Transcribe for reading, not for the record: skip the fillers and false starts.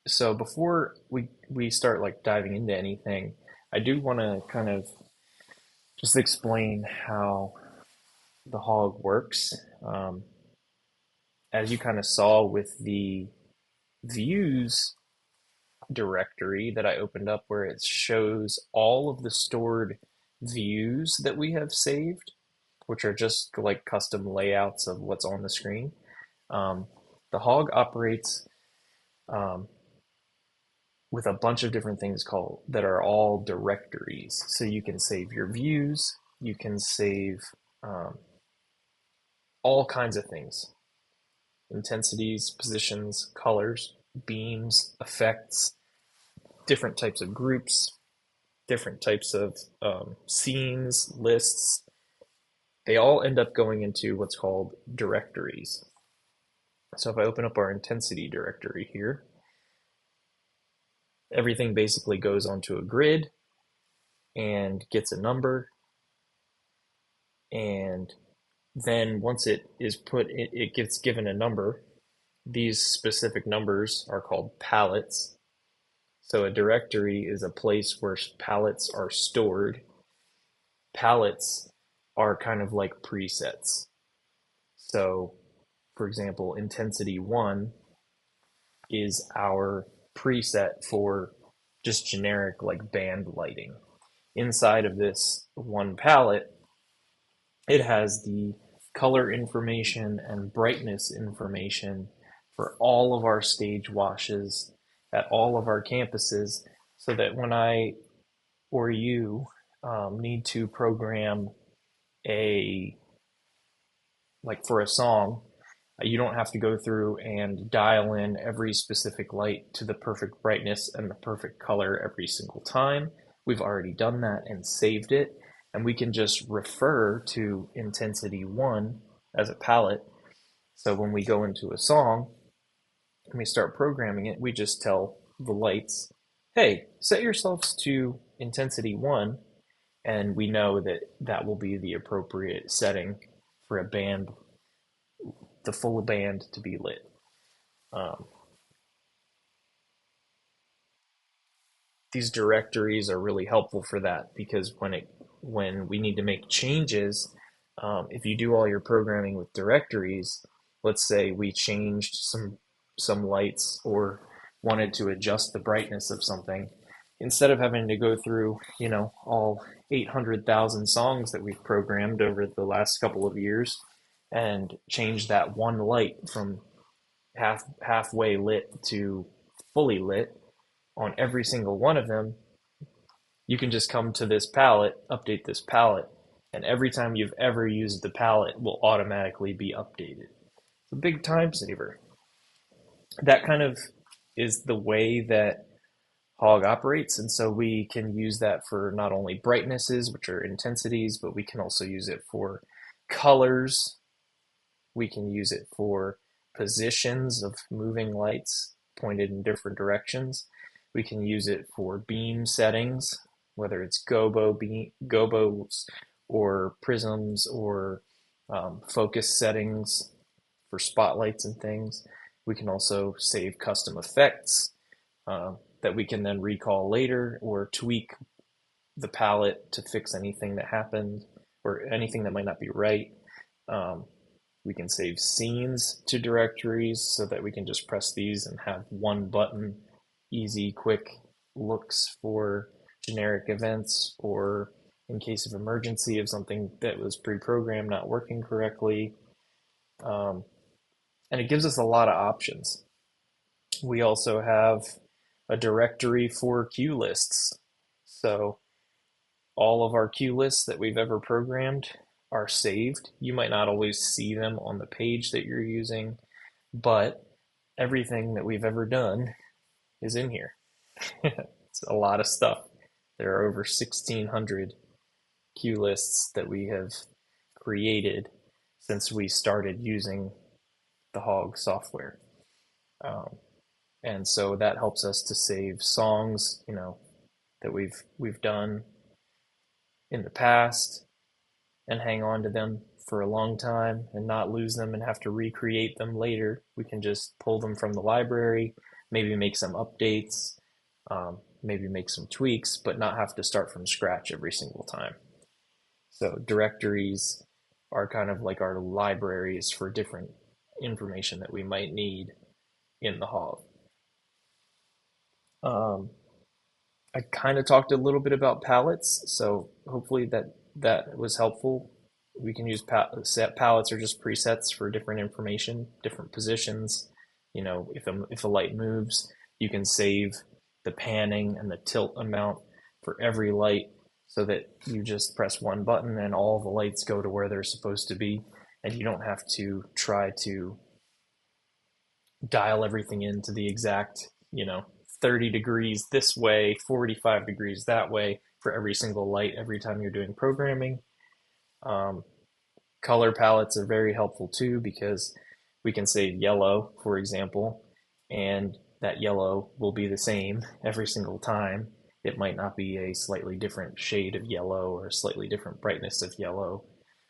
So before we start like diving into anything, I do want to kind of just explain how the hog works. Um, as you kind of saw with the views directory that I opened up, where it shows all of the stored views that we have saved, which are just like custom layouts of what's on the screen. Um, the hog operates um, with a bunch of different things called that are all directories. So you can save your views, you can save um, all kinds of things: intensities, positions, colors, beams, effects, different types of groups, different types of scenes, lists. They all end up going into what's called directories. So if I open up our intensity directory here, everything basically goes onto a grid and gets a number, and then once it is it gets given a number. These specific numbers are called palettes. So a directory is a place where palettes are stored. Palettes are kind of like presets. So, for example, intensity 1 is our preset for just generic like band lighting. Inside of this one palette, it has the color information and brightness information for all of our stage washes at all of our campuses, so that when I or you need to program a like for a song, you don't have to go through and dial in every specific light to the perfect brightness and the perfect color every single time. We've already done that and saved it, and we can just refer to intensity 1 as a palette. So when we go into a song and we start programming it, we just tell the lights, hey, set yourselves to intensity 1, and we know that that will be the appropriate setting for a band, the full band to be lit. Um, these directories are really helpful for that, because when we need to make changes, if you do all your programming with directories, let's say we changed some lights or wanted to adjust the brightness of something, instead of having to go through all 800,000 songs that we've programmed over the last couple of years and change that one light from halfway lit to fully lit on every single one of them, you can just come to this palette, update this palette, and every time you've ever used the palette will automatically be updated. It's a big time saver. That kind of is the way that Hog operates, and so we can use that for not only brightnesses, which are intensities, but we can also use it for colors. We can use it for positions of moving lights pointed in different directions. We can use it for beam settings, whether it's gobos or prisms or focus settings for spotlights and things. We can also save custom effects that we can then recall later, or tweak the palette to fix anything that happened or anything that might not be right. Um, we can save scenes to directories so that we can just press these and have one button, easy, quick looks for generic events, or in case of emergency of something that was pre-programmed not working correctly. Um, and it gives us a lot of options. We also have a directory for queue lists. So all of our queue lists that we've ever programmed are saved. You might not always see them on the page that you're using, but everything that we've ever done is in here. It's a lot of stuff. There are over 1,600 queue lists that we have created since we started using the HOG software. Um, and so that helps us to save songs, that we've done in the past, and hang on to them for a long time and not lose them and have to recreate them later. We can just pull them from the library, maybe make some updates, maybe make some tweaks, but not have to start from scratch every single time. So directories are kind of like our libraries for different information that we might need in the hog. Um, I kind of talked a little bit about palettes, so hopefully that was helpful. We can use set palettes are just presets for different information, different positions. You know, if a light moves, you can save the panning and the tilt amount for every light so that you just press one button and all the lights go to where they're supposed to be, and you don't have to try to dial everything into the exact, 30 degrees this way, 45 degrees that way for every single light every time you're doing programming. Um, Color palettes are very helpful too because we can say yellow, for example, and that yellow will be the same every single time. It might not be a slightly different shade of yellow or a slightly different brightness of yellow.